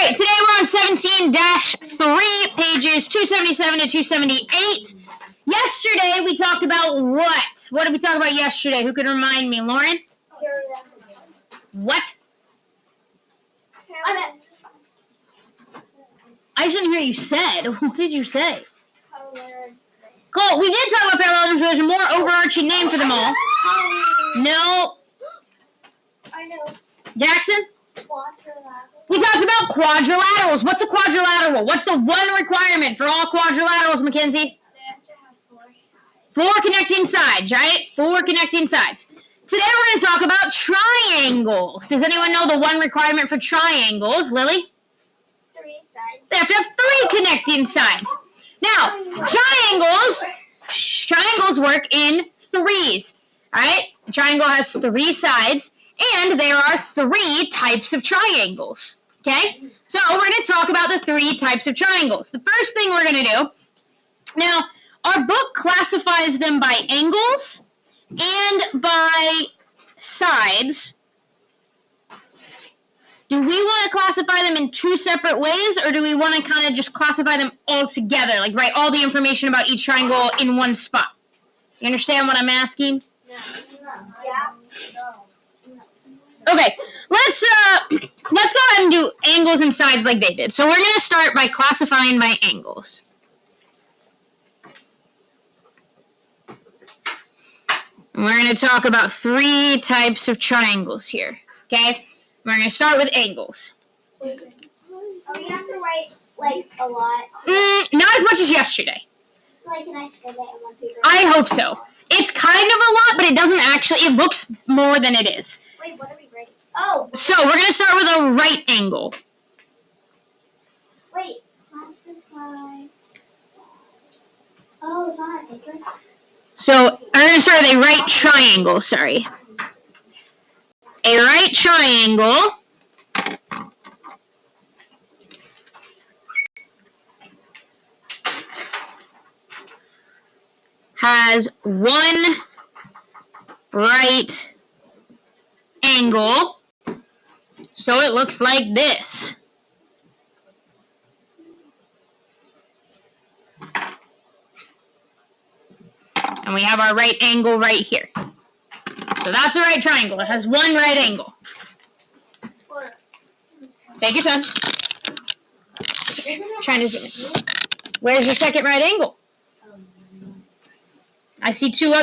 right, today we're on 17-3, pages 277 to 278. Yesterday we talked about what? What did we talk about yesterday? Who could remind me? Lauren? What? I didn't hear you said. What did you say? Cool. We did talk about parallelism, so there's a more overarching name for them all. No. I know. Jackson? Quadrilateral. We talked about quadrilaterals. What's a quadrilateral? What's the one requirement for all quadrilaterals, Mackenzie? They have to have 4 sides. 4 connecting sides, right? 4 connecting sides. Today we're going to talk about triangles. Does anyone know the one requirement for triangles? Lily? 3 sides. They have to have 3 connecting sides. Now, triangles work in threes, all right? A triangle has 3 sides, and there are 3 types of triangles, okay? So we're going to talk about the 3 types of triangles. The first thing we're going to do, now, our book classifies them by angles and by sides. Do we want to classify them in 2 separate ways, or do we want to kind of just classify them all together, like write all the information about each triangle in one spot? You understand what I'm asking? No. Yeah. Okay, let's go ahead and do angles and sides like they did. So we're going to start by classifying by angles. And we're going to talk about 3 types of triangles here, okay? We're going to start with angles. Are we going to have to write, like, a lot? Not as much as yesterday. So, like, can I fit it in one paper? I hope so. It's kind of a lot, but it doesn't actually, it looks more than it is. Wait, what are we writing? Oh. So we're going to start with a right angle. Wait. Classify. Oh, it's on a paper? So I'm going to start with a right triangle, sorry. A right triangle has 1 right angle, so it looks like this. And we have our right angle right here. So that's a right triangle. It has 1 right angle. Take your time. Sorry, trying to zoom in. Where's your second right angle? I see 2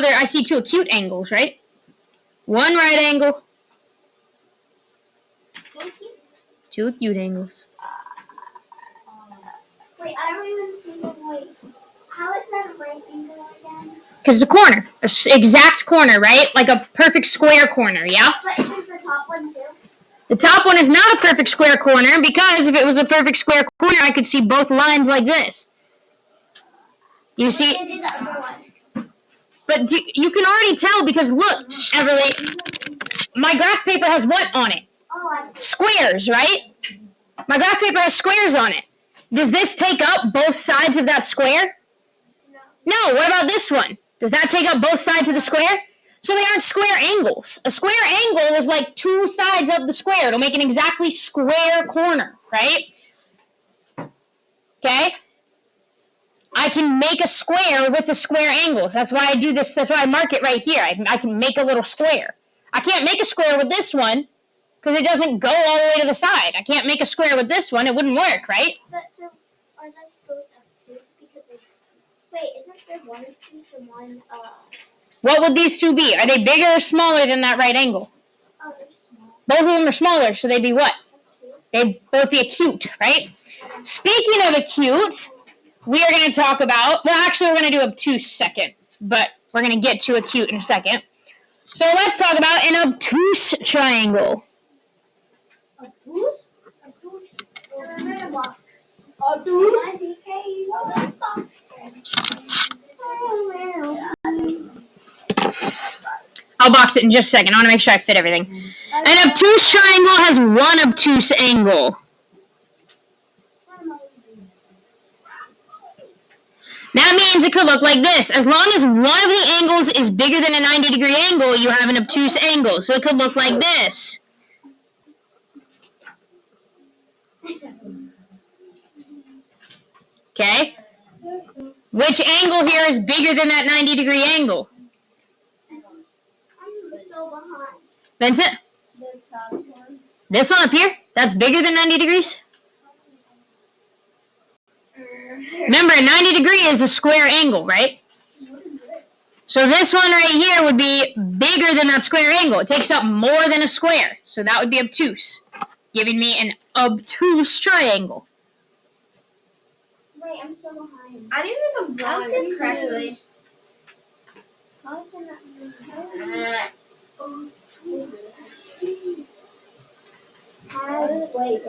acute angles, right? 1 right angle. 2 acute angles. Wait, I don't even see the white. How is that a right angle again? Because it's a corner. An exact corner, right? Like a perfect square corner, yeah? But is the top one too? The top one is not a perfect square corner, because if it was a perfect square corner, I could see both lines like this. You see? Maybe the other one. But you can already tell, because look, Everly, my graph paper has what on it? Oh, I see. Squares, right? My graph paper has squares on it. Does this take up both sides of that square? No, what about this one? Does that take up both sides of the square? So they aren't square angles. A square angle is like 2 sides of the square. It'll make an exactly square corner, right? Okay? I can make a square with the square angles. That's why I do this. That's why I mark it right here. I can make a little square. I can't make a square with this one because it doesn't go all the way to the side. I can't make a square with this one. It wouldn't work, right? But so, are those both obtuse? Because wait, isn't there one obtuse and one, What would these 2 be? Are they bigger or smaller than that right angle? Oh, they're small. Both of them are smaller, so they'd be what? Obtuse? They'd both be acute, right? Speaking of acute, we are going to talk about, well, actually, we're going to do obtuse second, but we're going to get to acute in a second. So let's talk about an obtuse triangle. Obtuse? Obtuse? Obtuse? I'll box it in just a second. I want to make sure I fit everything. An obtuse triangle has 1 obtuse angle. That means it could look like this. As long as one of the angles is bigger than a 90-degree angle, you have an obtuse angle. So it could look like this. Okay? Which angle here is bigger than that 90-degree angle? I'm so behind. Vincent? The top one. This one up here? That's bigger than 90 degrees? Remember, a 90 degree is a square angle, right? So this one right here would be bigger than that square angle. It takes up more than a square. So that would be obtuse, giving me an obtuse triangle. Wait, I'm so behind. I didn't think I'm drawing it correctly. How can that wait,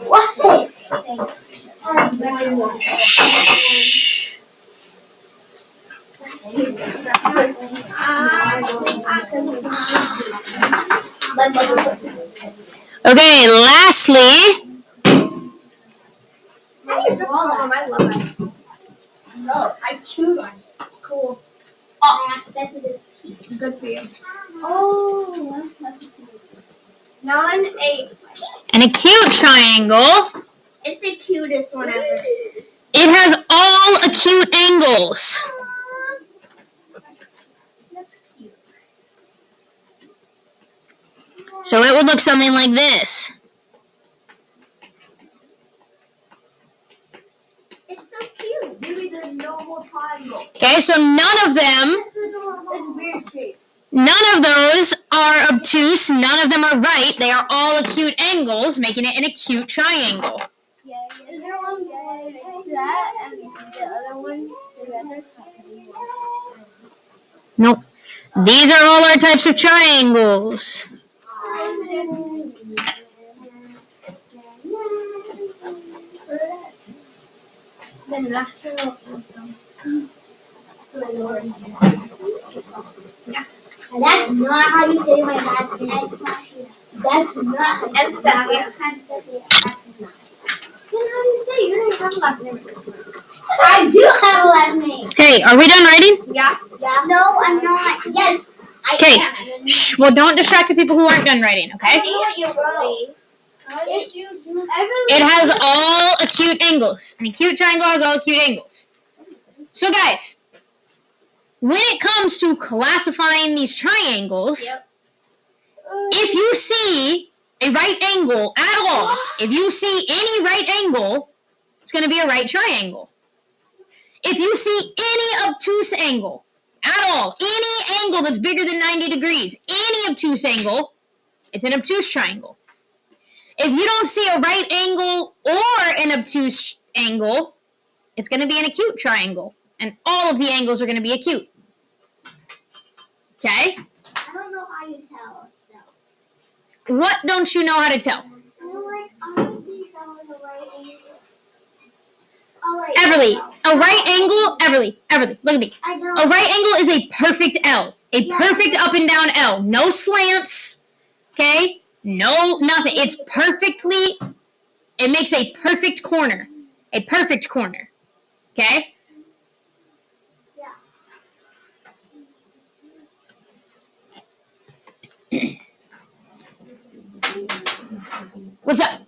what? Okay, lastly, How do you draw them? I love it. No, I chewed on it. Cool. I accepted his teeth. Good for you. Oh, 9, 8. an acute triangle, it's the cutest one ever. it has all acute angles. That's cute. So it would look something like this. It's so cute. Maybe the normal triangle. Okay, so none of them, It's adorable. It's weird shape. none of those are obtuse, none of them are right. They are all acute angles, making it an acute triangle. Yeah, is there one like that and the other one together? Nope. These are all our types of triangles. Then last That's not how you say my last name. That's not. And Stephanie. That's not. Then how do you say it? You don't have a last name. I do have a last name. Okay, are we done writing? Yeah. Yeah. No, I'm not. Yes. I Okay. am. Shh, well, don't distract the people who aren't done writing, okay? It has all acute angles. An acute triangle has all acute angles. So, guys, when it comes to classifying these triangles, Yep. if you see a right angle at all, if you see any right angle, it's going to be a right triangle. If you see any obtuse angle at all, any angle that's bigger than 90 degrees, any obtuse angle, it's an obtuse triangle. If you don't see a right angle or an obtuse angle, it's going to be an acute triangle. And all of the angles are going to be acute. Okay? I don't know how you tell though. What don't you know how to tell? I don't think that was a right angle. Oh, wait. Everly, a right angle, Everly, look at me. I don't. A right angle is a perfect L. A perfect up and down L. No slants, okay? No, nothing. It's perfectly, it makes a perfect corner. A perfect corner, okay? What's up?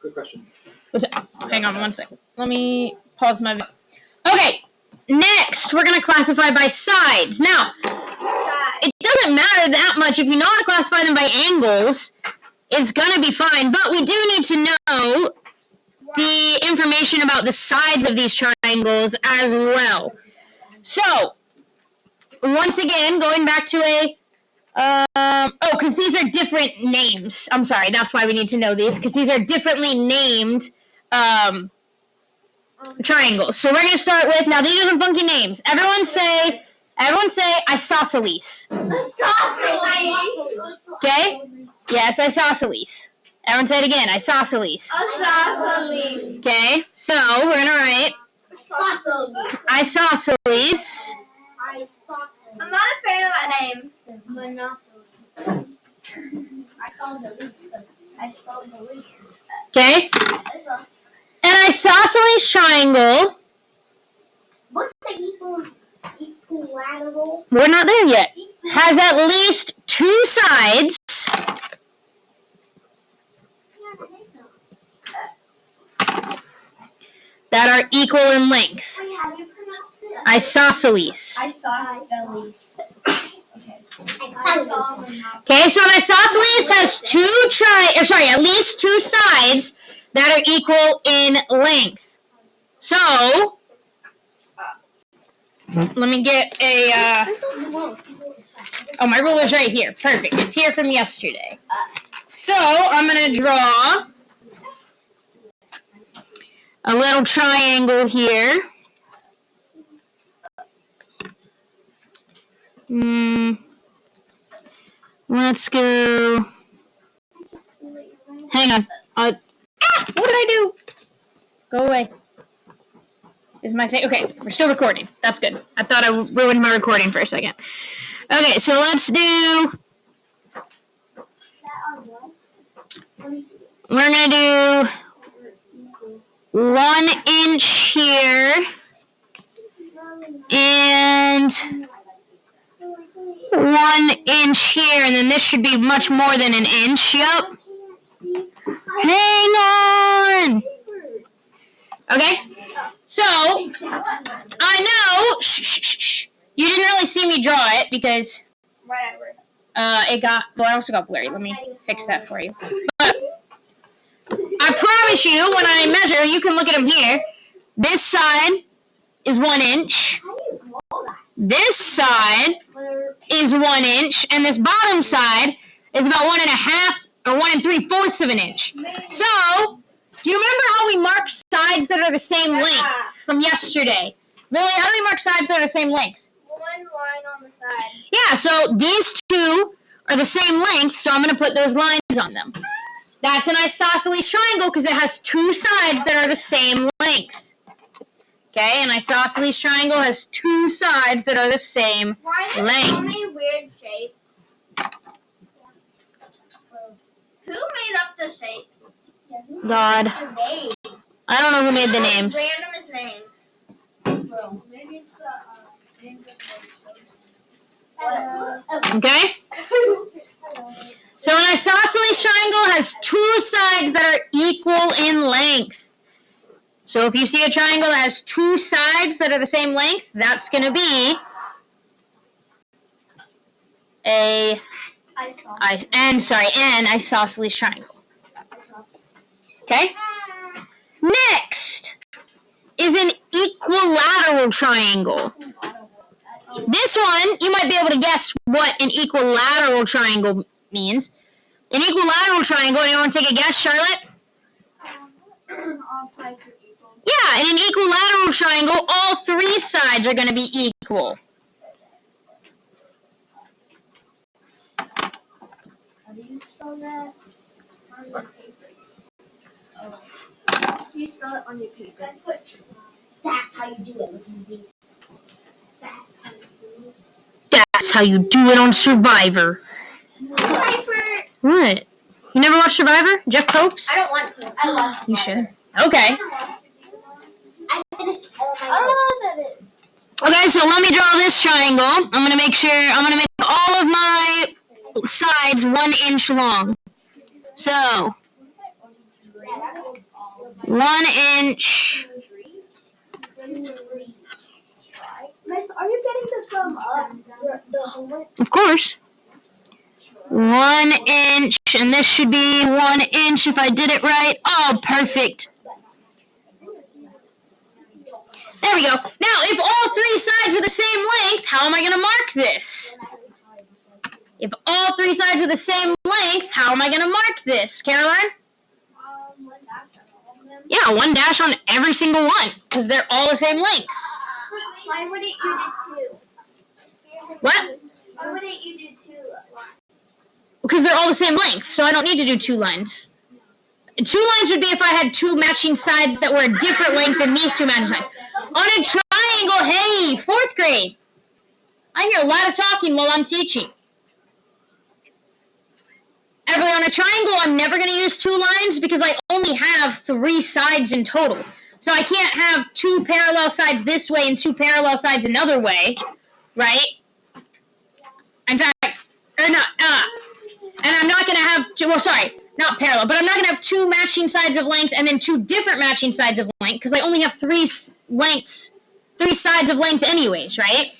Good question. What's up? Hang on one second. Let me pause my video. Okay, next we're going to classify by sides. Now, it doesn't matter that much. If you know how to classify them by angles, it's going to be fine. But we do need to know the information about the sides of these triangles as well. So, once again, going back to because these are different names. I'm sorry, that's why we need to know these, because these are differently named triangles. So we're going to start with, now these are some funky names. Everyone say isosceles. Okay? Yes, isosceles. Everyone say it again, isosceles. Okay, so we're going to write isosceles. I'm not a fan of that name. Okay? And isosceles triangle, What's the equilateral? we're not there yet, has at least two sides that are equal in length. Wait, how do you pronounce it? Isosceles. Isosceles. Okay, so an isosceles has at least two sides that are equal in length. So, let me get a, oh, my ruler's right here. Perfect. It's here from yesterday. So, I'm going to draw a little triangle here. Let's go. Hang on. What did I do? Go away. Is my thing okay? We're still recording. That's good. I thought I ruined my recording for a second. Okay, so let's do. We're gonna do 1 inch here and 1 inch here, and then this should be much more than an inch. Yep. Hang on. Okay. So I know. Shh. You didn't really see me draw it because it got. Well, I also got blurry. Let me fix that for you. But I promise you, when I measure, you can look at them here. This side is 1 inch. This side is 1 inch, and this bottom side is about 1.5 or 1 3/4 of an inch. So, do you remember how we mark sides that are the same length from yesterday? Lily, how do we mark sides that are the same length? One line on the side. Yeah, so these two are the same length, so I'm going to put those lines on them. That's an isosceles triangle because it has two sides that are the same length. Okay, an isosceles triangle has two sides that are the same length. So many weird shapes. Who made up the shapes? God. I don't know who made the names. Random as names. Maybe it's the names Okay? So an isosceles triangle has two sides that are equal in length. So if you see a triangle that has two sides that are the same length, that's going to be an isosceles triangle. Okay? Next is an equilateral triangle. This one, you might be able to guess what an equilateral triangle means. An equilateral triangle, anyone take a guess, Charlotte? all sides are equal. Yeah, in an equilateral triangle, all three sides are going to be equal. How do you spell that on your paper? Oh. How do you spell it on your paper? That's how you do it, Mackenzie. That's how you do it on Survivor. What? You never watched Survivor? Jeff Probst? I don't want to. I love You should. Okay. I finished all my I don't know what that is. Okay, so let me draw this triangle. I'm going to make all of my sides 1 inch long. So, 1 inch. Miss, are you getting this from the homework? Of course. 1 inch, and this should be 1 inch if I did it right. Oh, perfect. There we go. Now, if all three sides are the same length, how am I going to mark this? If all three sides are the same length, how am I going to mark this, Caroline? One dash on all of them. Yeah, 1 dash on every single one, because they're all the same length. Why wouldn't you do two? What? Why wouldn't you do two lines? Because they're all the same length, so I don't need to do 2 lines. 2 lines would be if I had 2 matching sides that were a different length than these 2 matching sides. On a triangle, hey, 4th grade. I hear a lot of talking while I'm teaching. On a triangle, I'm never going to use 2 lines because I only have 3 sides in total. So I can't have 2 parallel sides this way and 2 parallel sides another way, right? In fact, or not, and I'm not going to have 2, well, sorry, not parallel, but I'm not going to have 2 matching sides of length and then 2 different matching sides of length because I only have 3 sides of length anyways, right?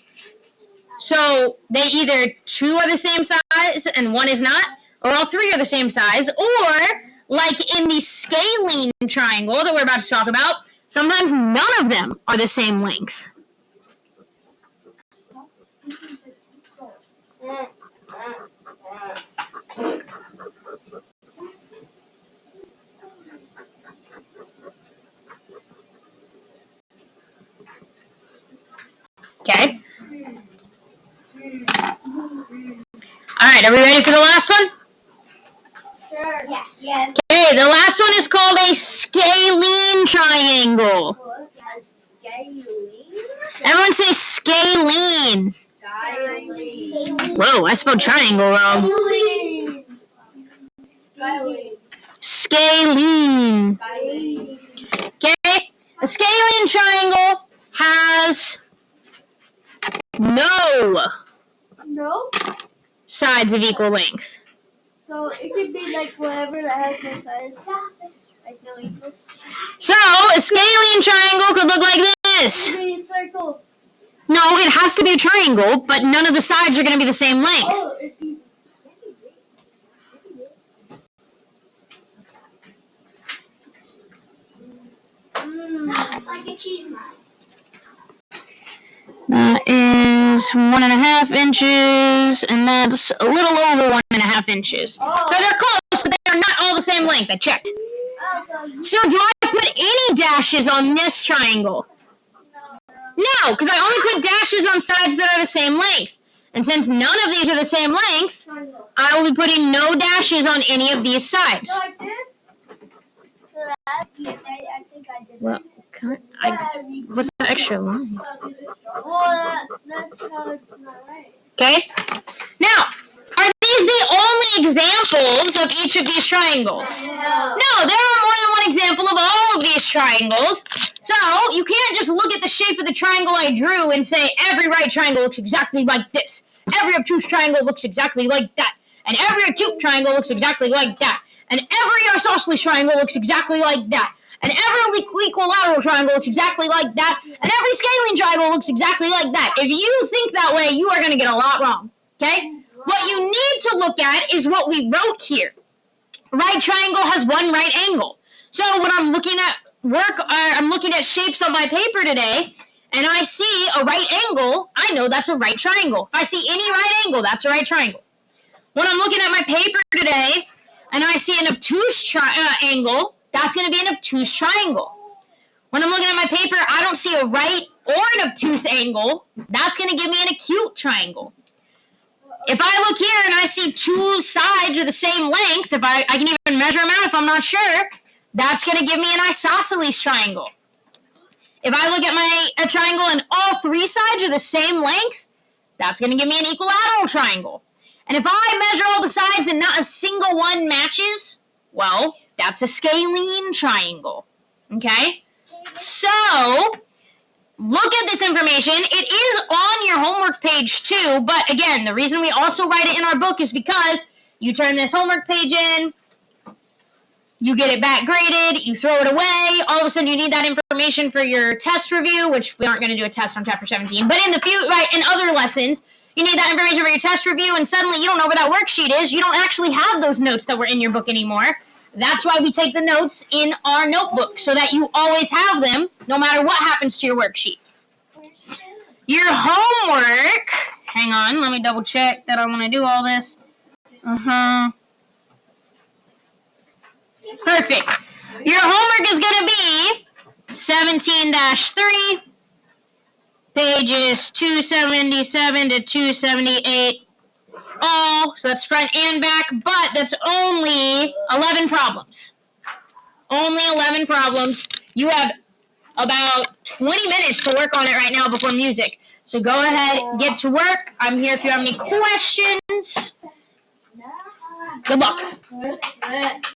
So they either 2 are the same size and 1 is not, or all 3 are the same size, or like in the scaling triangle that we're about to talk about, sometimes none of them are the same length. Okay. All right, are we ready for the last one? Sure. Yes. Okay, the last one is called a scalene triangle. Everyone say scalene. Whoa, I spelled triangle wrong. Scalene. Okay, a scalene triangle has no sides of equal length. So it could be like whatever that has no sides, like no equals. So a scalene triangle could look like this. It could be a circle. No, it has to be a triangle, but none of the sides are going to be the same length. Oh, it could like a cheese knife. That is 1.5 inches, and that's a little over 1.5 inches. Oh. So they're close, but they are not all the same length. I checked. So do I put any dashes on this triangle? No, because I only put dashes on sides that are the same length. And since none of these are the same length, I will be putting no dashes on any of these sides. So like this? So that's, yes, I think I did. Well, what's the extra line? Well, that's how it's not right. Okay? Now, are these the only examples of each of these triangles? No. No, there are more than one example of all of these triangles. So, you can't just look at the shape of the triangle I drew and say every right triangle looks exactly like this. Every obtuse triangle looks exactly like that. And every acute triangle looks exactly like that. And every isosceles triangle looks exactly like that. And every equilateral triangle looks exactly like that. And every scaling triangle looks exactly like that. If you think that way, you are going to get a lot wrong. Okay? What you need to look at is what we wrote here. Right triangle has one right angle. So when I'm looking at I'm looking at shapes on my paper today, and I see a right angle, I know that's a right triangle. If I see any right angle, that's a right triangle. When I'm looking at my paper today, and I see an obtuse angle, that's going to be an obtuse triangle. When I'm looking at my paper, I don't see a right or an obtuse angle, that's going to give me an acute triangle. If I look here and I see 2 sides are the same length, if I can even measure them out if I'm not sure, that's going to give me an isosceles triangle. If I look at a triangle and all 3 sides are the same length, that's going to give me an equilateral triangle. And if I measure all the sides and not a single one matches, well, that's a scalene triangle. Okay? So, look at this information. It is on your homework page too, but again, the reason we also write it in our book is because you turn this homework page in, you get it back graded, you throw it away, all of a sudden you need that information for your test review, which we aren't going to do a test on chapter 17, but in other lessons, you need that information for your test review, and suddenly you don't know where that worksheet is. You don't actually have those notes that were in your book anymore. That's why we take the notes in our notebook, so that you always have them, no matter what happens to your worksheet. Your homework, hang on, let me double check that I want to do all this. Perfect. Your homework is going to be 17-3, pages 277 to 278, all, so that's front and back, but that's only 11 problems. Only 11 problems. You have about 20 minutes to work on it right now before music. So go ahead, get to work. I'm here if you have any questions. Good luck.